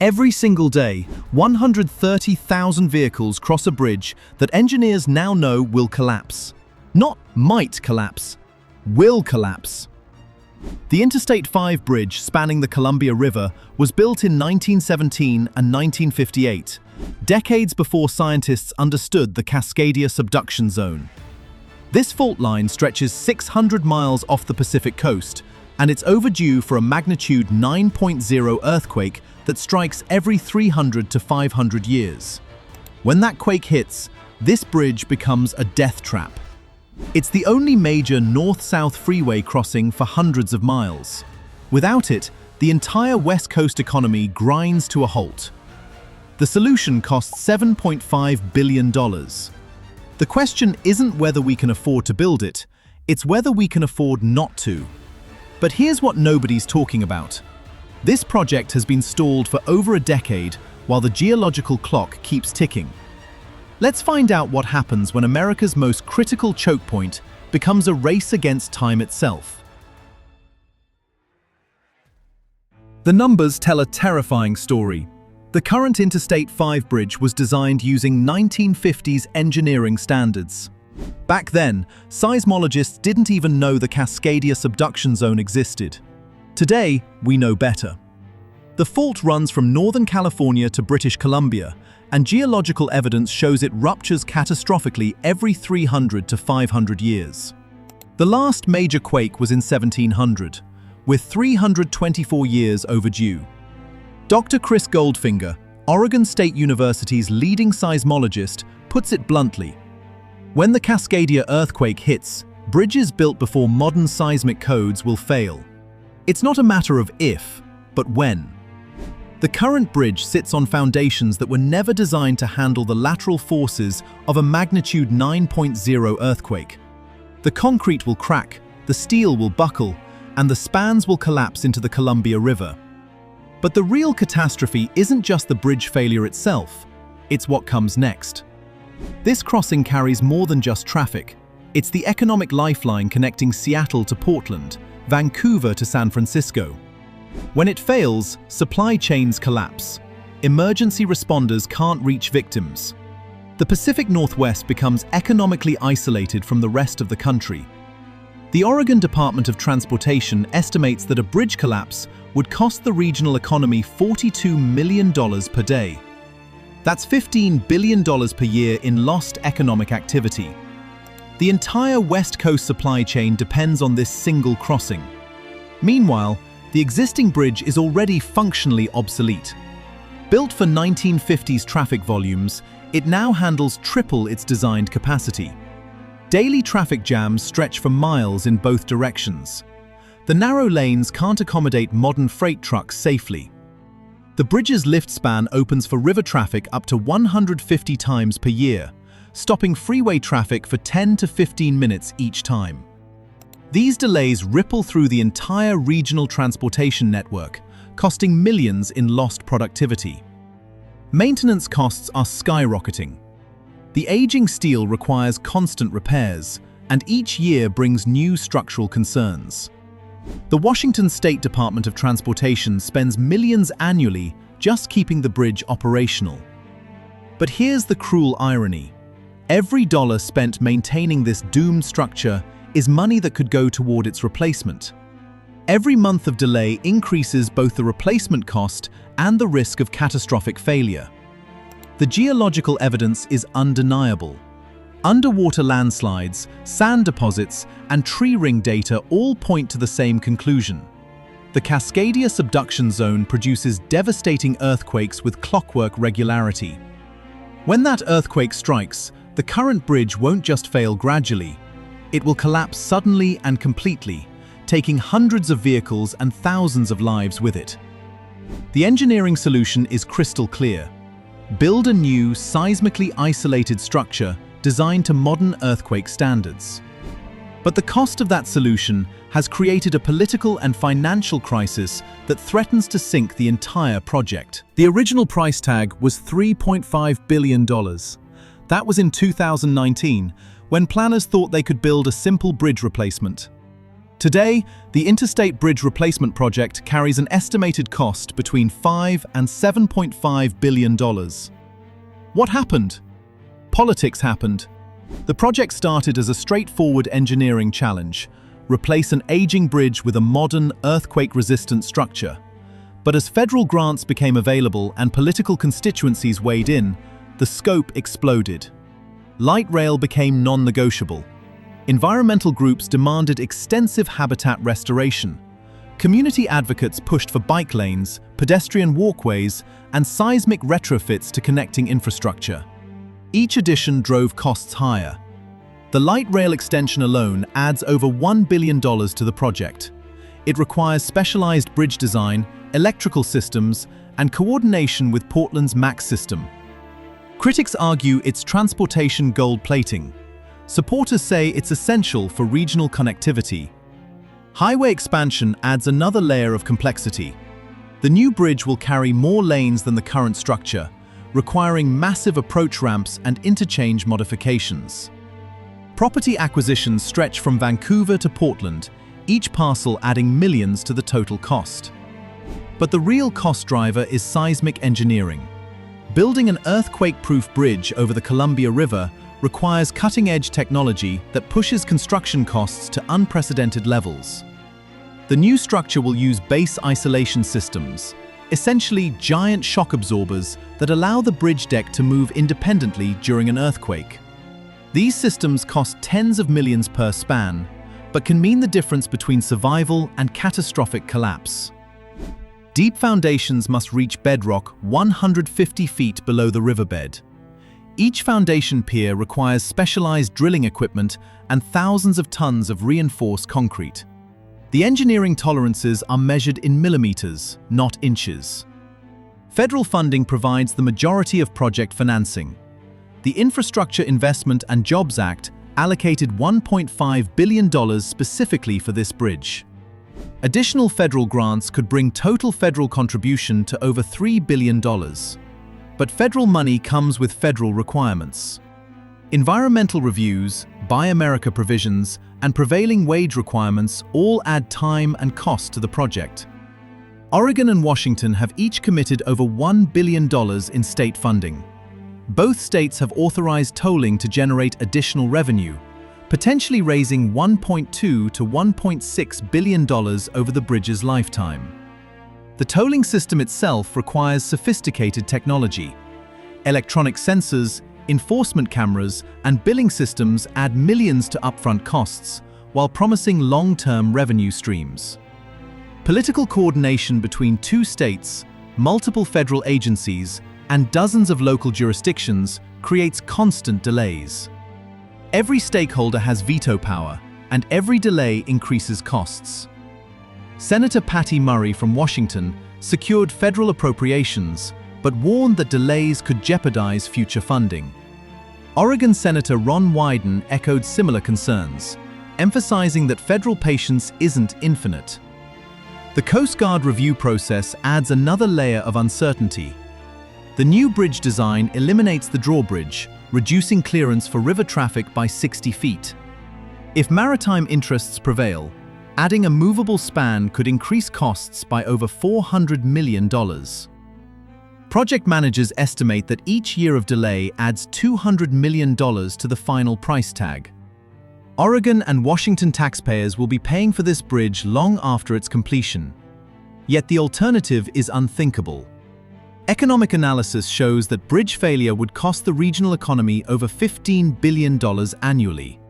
Every single day, 130,000 vehicles cross a bridge that engineers now know will collapse. Not might collapse, will collapse. The Interstate 5 bridge spanning the Columbia River was built in 1917 and 1958, decades before scientists understood the Cascadia Subduction Zone. This fault line stretches 600 miles off the Pacific coast, and it's overdue for a magnitude 9.0 earthquake that strikes every 300 to 500 years. When that quake hits, this bridge becomes a death trap. It's the only major north-south freeway crossing for hundreds of miles. Without it, the entire West Coast economy grinds to a halt. The solution costs $7.5 billion. The question isn't whether we can afford to build it, it's whether we can afford not to. But here's what nobody's talking about. This project has been stalled for over a decade while the geological clock keeps ticking. Let's find out what happens when America's most critical choke point becomes a race against time itself. The numbers tell a terrifying story. The current Interstate 5 bridge was designed using 1950s engineering standards. Back then, seismologists didn't even know the Cascadia Subduction Zone existed. Today, we know better. The fault runs from Northern California to British Columbia, and geological evidence shows it ruptures catastrophically every 300 to 500 years. The last major quake was in 1700, with 324 years overdue. Dr. Chris Goldfinger, Oregon State University's leading seismologist, puts it bluntly. When the Cascadia earthquake hits, bridges built before modern seismic codes will fail. It's not a matter of if, but when. The current bridge sits on foundations that were never designed to handle the lateral forces of a magnitude 9.0 earthquake. The concrete will crack, the steel will buckle, and the spans will collapse into the Columbia River. But the real catastrophe isn't just the bridge failure itself, it's what comes next. This crossing carries more than just traffic. It's the economic lifeline connecting Seattle to Portland, Vancouver to San Francisco. When it fails, supply chains collapse. Emergency responders can't reach victims. The Pacific Northwest becomes economically isolated from the rest of the country. The Oregon Department of Transportation estimates that a bridge collapse would cost the regional economy $42 million per day. That's $15 billion per year in lost economic activity. The entire West Coast supply chain depends on this single crossing. Meanwhile, the existing bridge is already functionally obsolete. Built for 1950s traffic volumes, it now handles triple its designed capacity. Daily traffic jams stretch for miles in both directions. The narrow lanes can't accommodate modern freight trucks safely. The bridge's lift span opens for river traffic up to 150 times per year, stopping freeway traffic for 10 to 15 minutes each time. These delays ripple through the entire regional transportation network, costing millions in lost productivity. Maintenance costs are skyrocketing. The aging steel requires constant repairs, and each year brings new structural concerns. The Washington State Department of Transportation spends millions annually just keeping the bridge operational. But here's the cruel irony. Every dollar spent maintaining this doomed structure is money that could go toward its replacement. Every month of delay increases both the replacement cost and the risk of catastrophic failure. The geological evidence is undeniable. Underwater landslides, sand deposits, and tree ring data all point to the same conclusion. The Cascadia Subduction Zone produces devastating earthquakes with clockwork regularity. When that earthquake strikes, the current bridge won't just fail gradually. It will collapse suddenly and completely, taking hundreds of vehicles and thousands of lives with it. The engineering solution is crystal clear. Build a new, seismically isolated structure designed to modern earthquake standards. But the cost of that solution has created a political and financial crisis that threatens to sink the entire project. The original price tag was $3.5 billion. That was in 2019, when planners thought they could build a simple bridge replacement. Today, the Interstate Bridge Replacement project carries an estimated cost between $5 and $7.5 billion. What happened? Politics happened. The project started as a straightforward engineering challenge: replace an aging bridge with a modern, earthquake-resistant structure. But as federal grants became available and political constituencies weighed in, the scope exploded. Light rail became non-negotiable. Environmental groups demanded extensive habitat restoration. Community advocates pushed for bike lanes, pedestrian walkways, and seismic retrofits to connecting infrastructure. Each addition drove costs higher. The light rail extension alone adds over $1 billion to the project. It requires specialized bridge design, electrical systems, and coordination with Portland's MAX system. Critics argue it's transportation gold plating. Supporters say it's essential for regional connectivity. Highway expansion adds another layer of complexity. The new bridge will carry more lanes than the current structure, requiring massive approach ramps and interchange modifications. Property acquisitions stretch from Vancouver to Portland, each parcel adding millions to the total cost. But the real cost driver is seismic engineering. Building an earthquake-proof bridge over the Columbia River requires cutting-edge technology that pushes construction costs to unprecedented levels. The new structure will use base isolation systems, essentially giant shock absorbers that allow the bridge deck to move independently during an earthquake. These systems cost tens of millions per span, but can mean the difference between survival and catastrophic collapse. Deep foundations must reach bedrock 150 feet below the riverbed. Each foundation pier requires specialized drilling equipment and thousands of tons of reinforced concrete. The engineering tolerances are measured in millimeters, not inches. Federal funding provides the majority of project financing. The Infrastructure Investment and Jobs Act allocated $1.5 billion specifically for this bridge. Additional federal grants could bring total federal contribution to over $3 billion. But federal money comes with federal requirements. Environmental reviews, Buy America provisions, and prevailing wage requirements all add time and cost to the project. Oregon and Washington have each committed over $1 billion in state funding. Both states have authorized tolling to generate additional revenue, potentially raising $1.2 to $1.6 billion over the bridge's lifetime. The tolling system itself requires sophisticated technology. Electronic sensors, enforcement cameras, and billing systems add millions to upfront costs, while promising long-term revenue streams. Political coordination between two states, multiple federal agencies, and dozens of local jurisdictions creates constant delays. Every stakeholder has veto power, and every delay increases costs. Senator Patty Murray from Washington secured federal appropriations, but warned that delays could jeopardize future funding. Oregon Senator Ron Wyden echoed similar concerns, emphasizing that federal patience isn't infinite. The Coast Guard review process adds another layer of uncertainty. The new bridge design eliminates the drawbridge, reducing clearance for river traffic by 60 feet. If maritime interests prevail, adding a movable span could increase costs by over $400 million. Project managers estimate that each year of delay adds $200 million to the final price tag. Oregon and Washington taxpayers will be paying for this bridge long after its completion. Yet the alternative is unthinkable. Economic analysis shows that bridge failure would cost the regional economy over $15 billion annually.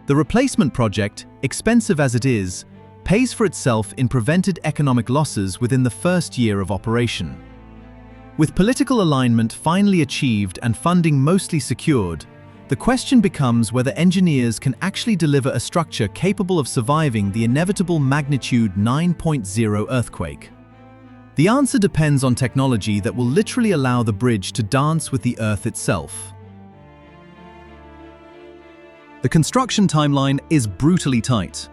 The replacement project, expensive as it is, pays for itself in prevented economic losses within the first year of operation. With political alignment finally achieved and funding mostly secured, the question becomes whether engineers can actually deliver a structure capable of surviving the inevitable magnitude 9.0 earthquake. The answer depends on technology that will literally allow the bridge to dance with the Earth itself. The construction timeline is brutally tight.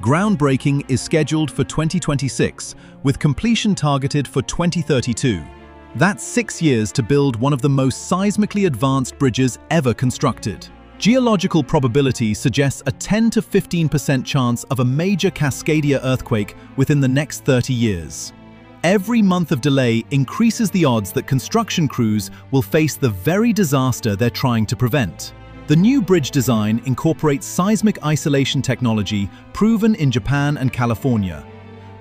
Groundbreaking is scheduled for 2026, with completion targeted for 2032. That's 6 years to build one of the most seismically advanced bridges ever constructed. Geological probability suggests a 10 to 15% chance of a major Cascadia earthquake within the next 30 years. Every month of delay increases the odds that construction crews will face the very disaster they're trying to prevent. The new bridge design incorporates seismic isolation technology proven in Japan and California.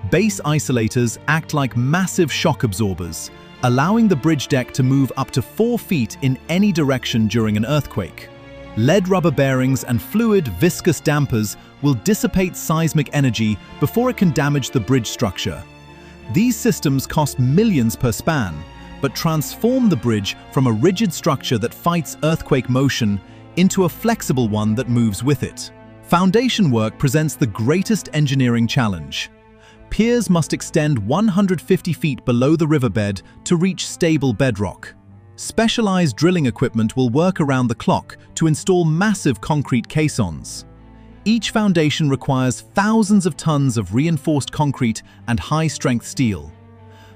Base isolators act like massive shock absorbers, allowing the bridge deck to move up to 4 feet in any direction during an earthquake. Lead rubber bearings and fluid, viscous dampers will dissipate seismic energy before it can damage the bridge structure. These systems cost millions per span, but transform the bridge from a rigid structure that fights earthquake motion into a flexible one that moves with it. Foundation work presents the greatest engineering challenge. Piers must extend 150 feet below the riverbed to reach stable bedrock. Specialized drilling equipment will work around the clock to install massive concrete caissons. Each foundation requires thousands of tons of reinforced concrete and high-strength steel.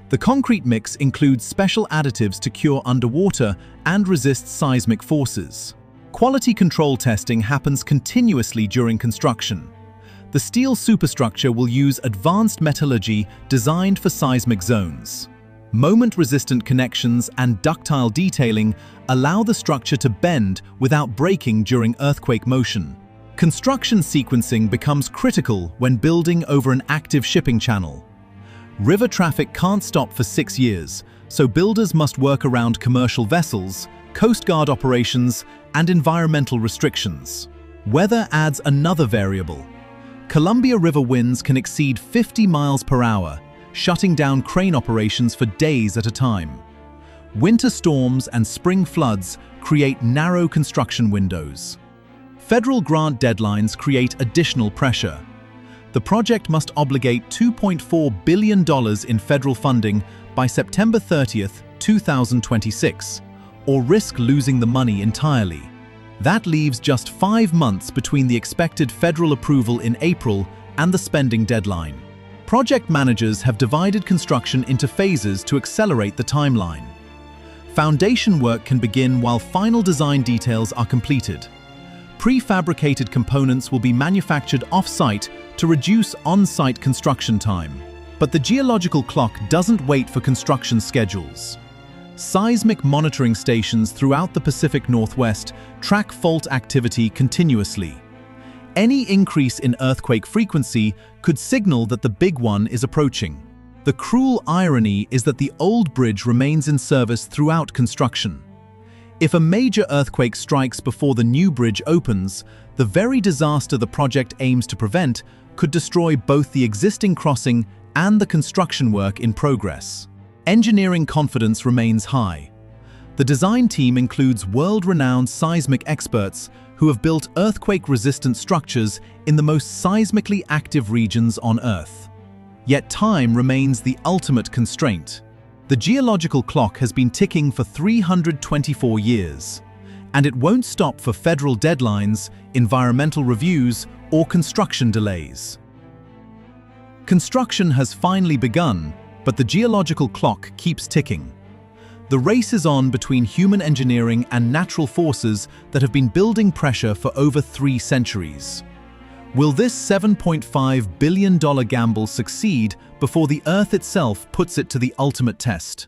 The concrete mix includes special additives to cure underwater and resist seismic forces. Quality control testing happens continuously during construction. The steel superstructure will use advanced metallurgy designed for seismic zones. Moment-resistant connections and ductile detailing allow the structure to bend without breaking during earthquake motion. Construction sequencing becomes critical when building over an active shipping channel. River traffic can't stop for 6 years, so builders must work around commercial vessels, Coast Guard operations, and environmental restrictions. Weather adds another variable. Columbia River winds can exceed 50 miles per hour, shutting down crane operations for days at a time. Winter storms and spring floods create narrow construction windows. Federal grant deadlines create additional pressure. The project must obligate $2.4 billion in federal funding by September 30, 2026, or risk losing the money entirely. That leaves just 5 months between the expected federal approval in April and the spending deadline. Project managers have divided construction into phases to accelerate the timeline. Foundation work can begin while final design details are completed. Prefabricated components will be manufactured off-site to reduce on-site construction time. But the geological clock doesn't wait for construction schedules. Seismic monitoring stations throughout the Pacific Northwest track fault activity continuously. Any increase in earthquake frequency could signal that the big one is approaching. The cruel irony is that the old bridge remains in service throughout construction. If a major earthquake strikes before the new bridge opens, the very disaster the project aims to prevent could destroy both the existing crossing and the construction work in progress. Engineering confidence remains high. The design team includes world-renowned seismic experts who have built earthquake-resistant structures in the most seismically active regions on Earth. Yet time remains the ultimate constraint. The geological clock has been ticking for 324 years, and it won't stop for federal deadlines, environmental reviews, or construction delays. Construction has finally begun, but the geological clock keeps ticking. The race is on between human engineering and natural forces that have been building pressure for over 3 centuries. Will this $7.5 billion gamble succeed before the Earth itself puts it to the ultimate test?